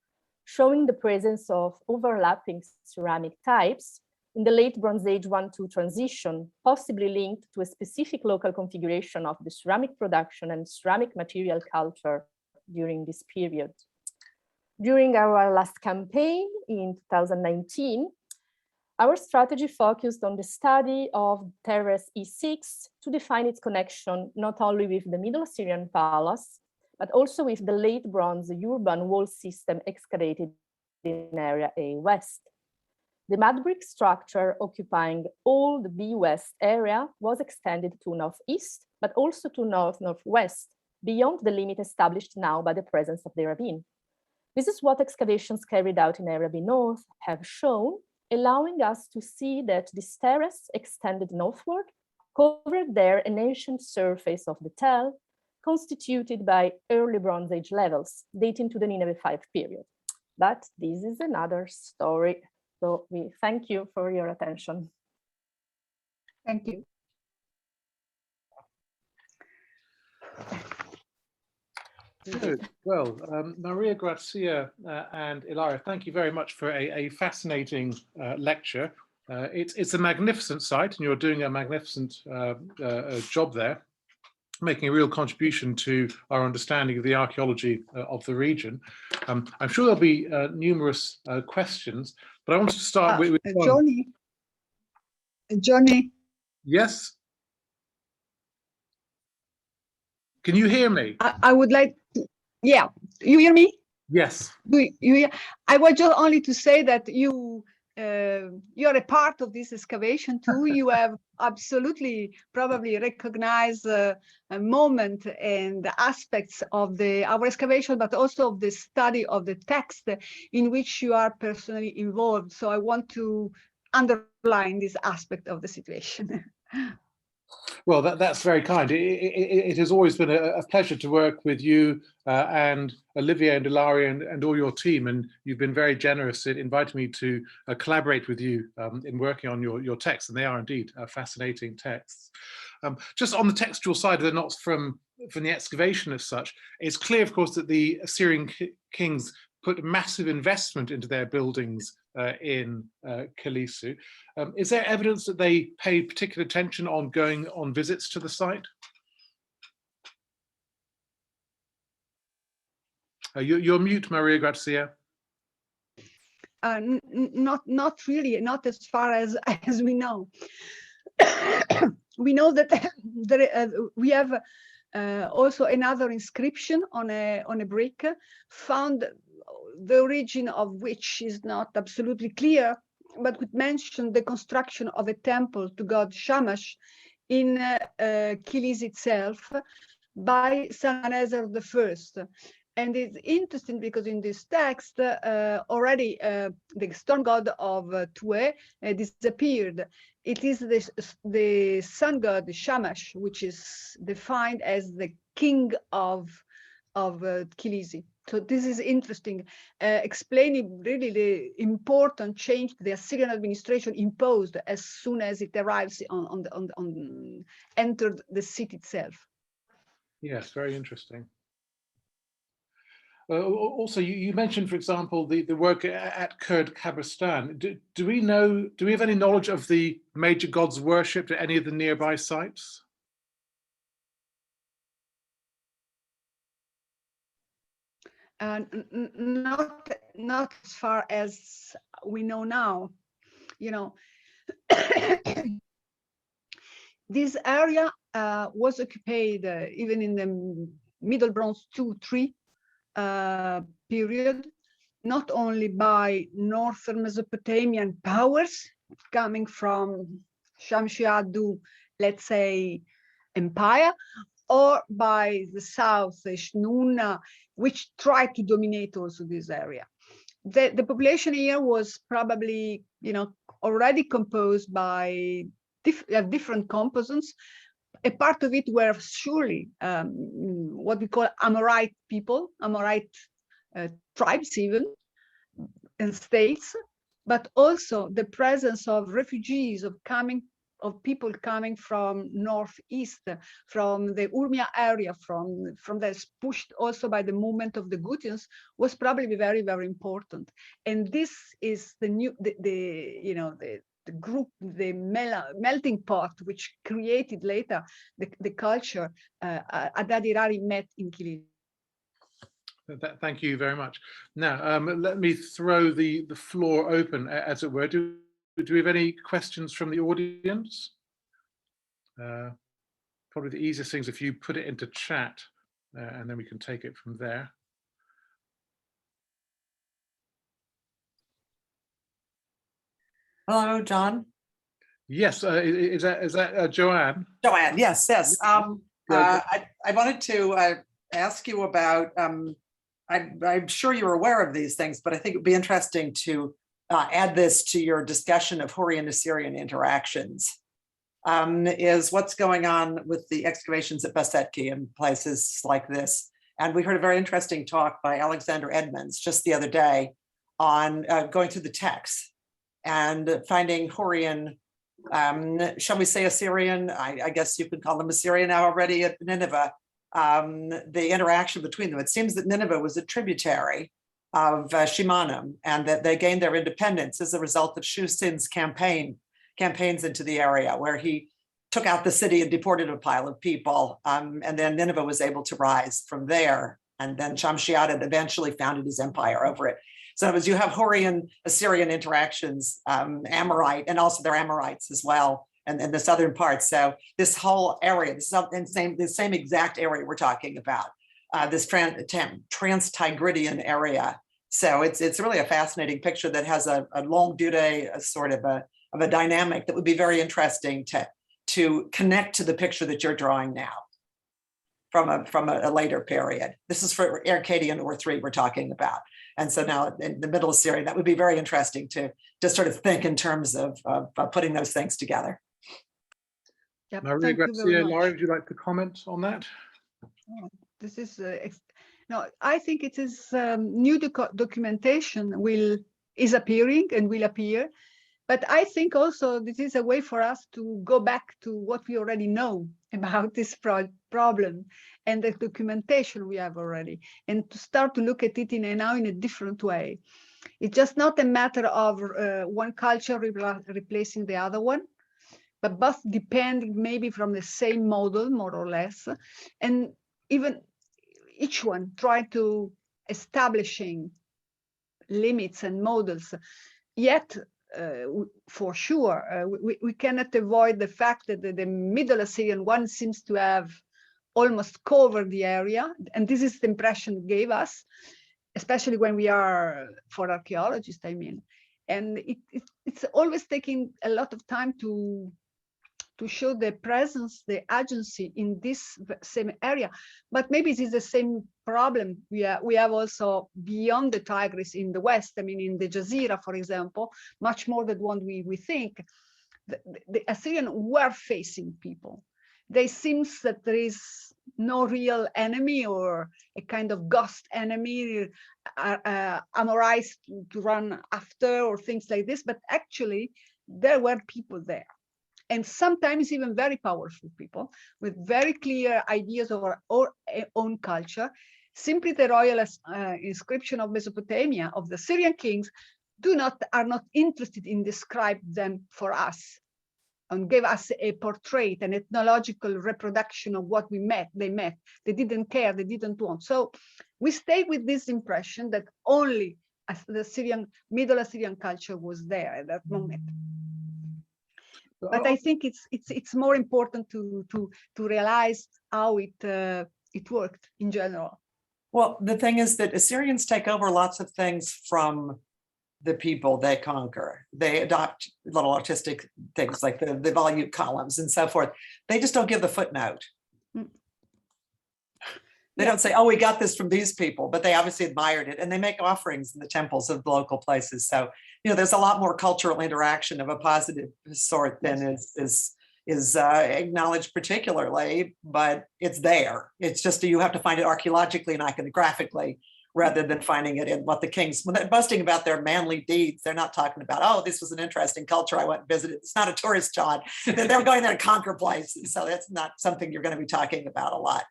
showing the presence of overlapping ceramic types in the late Bronze Age 1-2 transition, possibly linked to a specific local configuration of the ceramic production and ceramic material culture during this period. During our last campaign in 2019, our strategy focused on the study of terrace E6 to define its connection not only with the Middle-Assyrian palace, but also with the late Bronze urban wall system excavated in Area A West. The mud brick structure occupying all the B West area was extended to northeast, but also to north-northwest, beyond the limit established now by the presence of the ravine. This is what excavations carried out in Area B North have shown, allowing us to see that this terrace extended northward, covered there an ancient surface of the tell, constituted by early Bronze Age levels, dating to the Nineveh V period. But this is another story. So we thank you for your attention. Thank you. Good. Well, Maria Grazia and Ilaria, thank you very much for a fascinating lecture. It's a magnificent site, and you're doing a magnificent job there, making a real contribution to our understanding of the archaeology of the region. I'm sure there'll be numerous questions, but I want to start with Johnny. Yes. Can you hear me? I would like to, yeah, you hear me? Yes. I was just only to say that you're a part of this excavation too. You have absolutely probably recognized a moment and the aspects of our excavation, but also of the study of the text in which you are personally involved. So I want to underline this aspect of the situation. Well, that's very kind. It has always been a pleasure to work with you and Olivier and Ilaria and all your team, and you've been very generous in inviting me to collaborate with you in working on your texts, and they are indeed fascinating texts. Just on the textual side, they're not from the excavation as such. It's clear, of course, that the Assyrian kings put massive investment into their buildings in Kilisu. Is there evidence that they paid particular attention on going on visits to the site? You're mute, Maria Grazia. Not really, not as far as we know. We know that we have also another inscription on a brick found, the origin of which is not absolutely clear, but would mention the construction of a temple to god Shamash in Kilis itself by Shalmaneser I. And it's interesting because in this text already the storm god of Tue disappeared. It is the sun god Shamash, which is defined as the king of Kilisi. So this is interesting, explaining really the important change the Assyrian administration imposed as soon as it arrives entered the city itself. Yes, very interesting. Also, you mentioned, for example, the work at Kabrstan. Do we have any knowledge of the major gods worshipped at any of the nearby sites? Not as far as we know now. You know, this area was occupied even in the Middle Bronze 2-3 period, not only by northern Mesopotamian powers coming from Shamshi-Addu, let's say, empire, or by the south, Shnuna, which tried to dominate also this area. The population here was probably, already composed by different compositions. A part of it were surely what we call Amorite people, Amorite tribes even, and states, but also the presence of refugees, of people coming from northeast, from the Urmia area, from the pushed also by the movement of the Gutians, was probably very, very important. And this is the new, the group, the melting pot, which created later the culture Adad-Irari met in Calini. Thank you very much. Now, let me throw the floor open, as it were. Do we have any questions from the audience? Probably the easiest thing is if you put it into chat, and then we can take it from there. Hello, John. Yes, is that Joanne? Joanne, yes. I wanted to ask you about, I'm sure you're aware of these things, but I think it would be interesting to add this to your discussion of Hurrian-Assyrian interactions, is what's going on with the excavations at Basatki and places like this. And we heard a very interesting talk by Alexander Edmonds just the other day on going through the texts and finding Hurrian, shall we say Assyrian? I guess you could call them Assyrian now already at Nineveh, the interaction between them. It seems that Nineveh was a tributary of Shemamok, and that they gained their independence as a result of Shusin's campaigns into the area, where he took out the city and deported a pile of people. And then Nineveh was able to rise from there. And then Shamshi-Adad eventually founded his empire over it. So as you have Hurrian-Assyrian interactions, Amorite, and also they're Amorites as well, and the southern part. So this whole area, the same exact area we're talking about, this trans-Tigridian area. So it's really a fascinating picture that has a longue durée, a sort of a dynamic that would be very interesting to connect to the picture that you're drawing now from a later period. This is for Arcadian Ur 3 we're talking about. And so now in the Middle-Assyrian, that would be very interesting to just sort of think in terms of putting those things together. Yep, Maria Grazia, Laurie, would you like to comment on that? This is no, I think it is new documentation is appearing and will appear, but I think also this is a way for us to go back to what we already know about this problem and the documentation we have already, and to start to look at it now in a different way. It's just not a matter of one culture replacing the other one, but both depending maybe from the same model, more or less, and even each one try to establishing limits and models. Yet, for sure, we cannot avoid the fact that the Middle-Assyrian one seems to have almost covered the area, and this is the impression it gave us, especially when we are, for archaeologists, I mean. And it's always taking a lot of time to show the presence, the agency in this same area. But maybe it is the same problem we have also beyond the Tigris in the west. I mean, in the Jazeera, for example, much more than what we think. The Assyrian were facing people. They seems that there is no real enemy or a kind of ghost enemy, Amorites to run after or things like this, but actually there were people there. And sometimes even very powerful people with very clear ideas of our own culture. Simply the royal inscription of Mesopotamia, of the Syrian kings, are not interested in describing them for us and gave us a portrait, an ethnological reproduction of what they met. They didn't care, they didn't want. So we stay with this impression that only the Middle Assyrian culture was there at that moment. But I think it's more important to realize how it worked in general. Well, the thing is that Assyrians take over lots of things from the people they conquer. They adopt little artistic things like the volute columns and so forth. They just don't give the footnote. They don't say, oh, we got this from these people, but they obviously admired it, and they make offerings in the temples of the local places. So there's a lot more cultural interaction of a positive sort than is acknowledged particularly, but it's there. It's just you have to find it archaeologically and iconographically rather than finding it in what the kings, when they're boasting about their manly deeds, they're not talking about, oh, this was an interesting culture I went and visited. It's not a tourist jaunt. They're going there to conquer places. So that's not something you're going to be talking about a lot.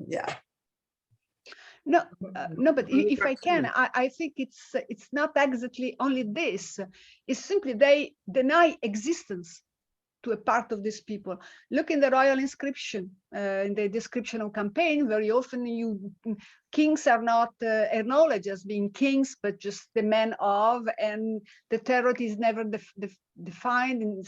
Yeah. No, but if I can, I think it's not exactly only this. It's simply they deny existence to a part of these people. Look in the royal inscription, in the description of campaign, very often kings are not acknowledged as being kings, but just the men of, and the territory is never defined in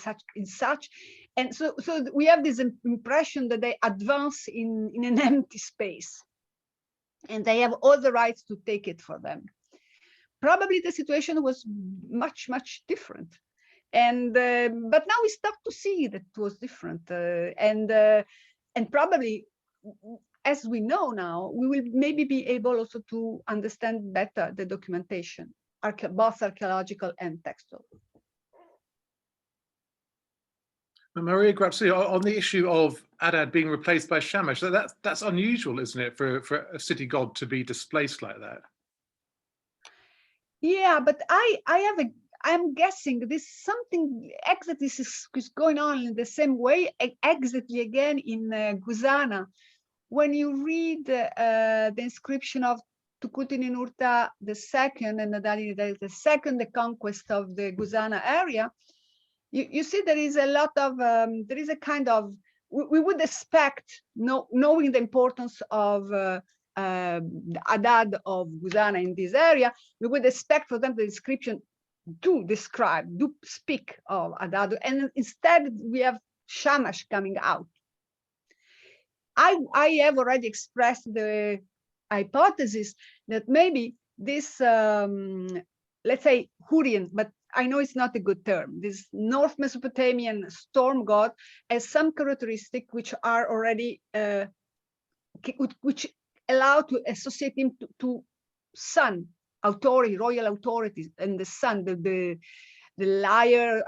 such. And so we have this impression that they advance in an empty space, and they have all the rights to take it for them. Probably the situation was much, much different. And but now we start to see that it was different, and probably, as we know now, we will maybe be able also to understand better the documentation, both archaeological and textual. Maria Grazia, on the issue of Adad being replaced by Shamash, that's unusual, isn't it, for a city god to be displaced like that? Yeah, but I'm guessing this something exactly is going on in the same way exactly again in Guzana. When you read the inscription of Tukulti-Ninurta II and Adad-Nirari II, the conquest of the Guzana area, you see there is a lot of, there is a kind of, we would expect, knowing the importance of Adad of Guzana in this area, we would expect for them the description do speak of Adad, and instead we have Shamash coming out. I have already expressed the hypothesis that maybe this, let's say Hurrian, but I know it's not a good term, this North Mesopotamian storm god has some characteristics which are already, which allow to associate him to sun, authority, royal authorities, and the sun, the liar,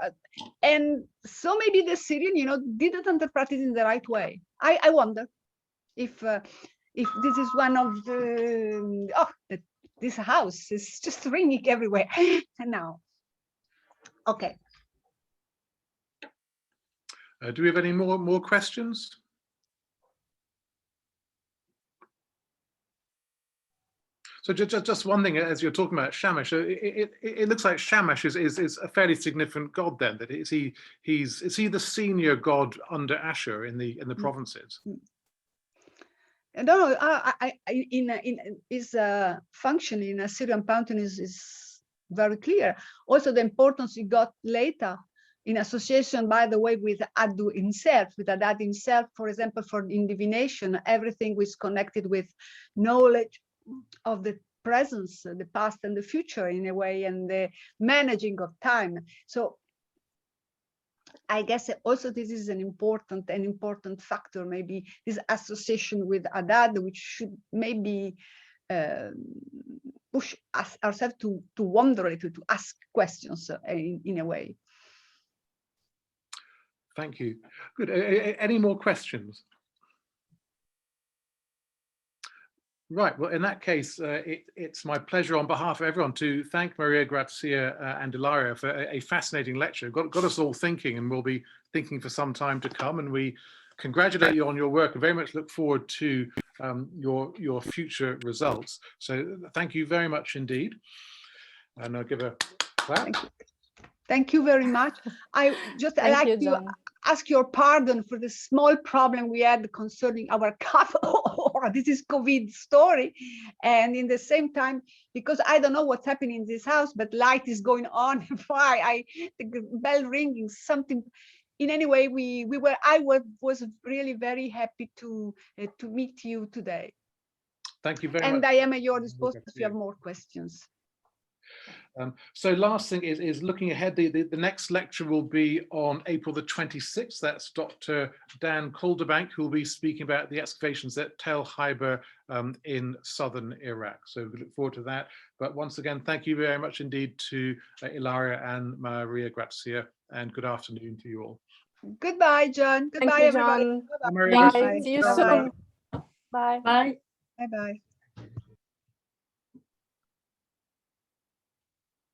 and so maybe the Syrian, didn't interpret it in the right way. I wonder if this is one of the this house is just ringing everywhere now. Okay. Do we have any more questions? So just one thing, as you're talking about Shamash, it looks like Shamash is a fairly significant god then. That is he the senior god under Ashur in the provinces? No, in his function in Assyrian pantheon is very clear. Also, the importance he got later in association, by the way, with Adu himself, with Adad himself, for example, for in divination, everything was connected with knowledge of the presence, the past and the future in a way, and the managing of time. So I guess also this is an important factor, maybe this association with Adad, which should maybe push us ourselves to wonder, to ask questions in a way. Thank you. Good. Any more questions? Right. Well, in that case, it's my pleasure on behalf of everyone to thank Maria Grazia and Ilaria for a fascinating lecture. Got us all thinking, and we'll be thinking for some time to come. And we congratulate you on your work and very much look forward to your future results. So thank you very much indeed. And I'll give a clap. Thank you very much. I just like to ask your pardon for the small problem we had concerning our cover, or this is COVID story. And in the same time, because I don't know what's happening in this house, but light is going on. Why the bell ringing, something. In any way, I was really very happy to meet you today. Thank you very much. And I am at your disposal if you have more questions. So last thing is looking ahead. The next lecture will be on April the 26th. That's Dr. Dan Calderbank, who will be speaking about the excavations at Tel Khyber in southern Iraq. So we look forward to that. But once again, thank you very much indeed to Ilaria and Maria Grazia, and good afternoon to you all. Goodbye, John. Goodbye, Thank you, everybody. John. Maria Bye. Grazia. See you Bye. soon. Bye. Bye. Bye-bye.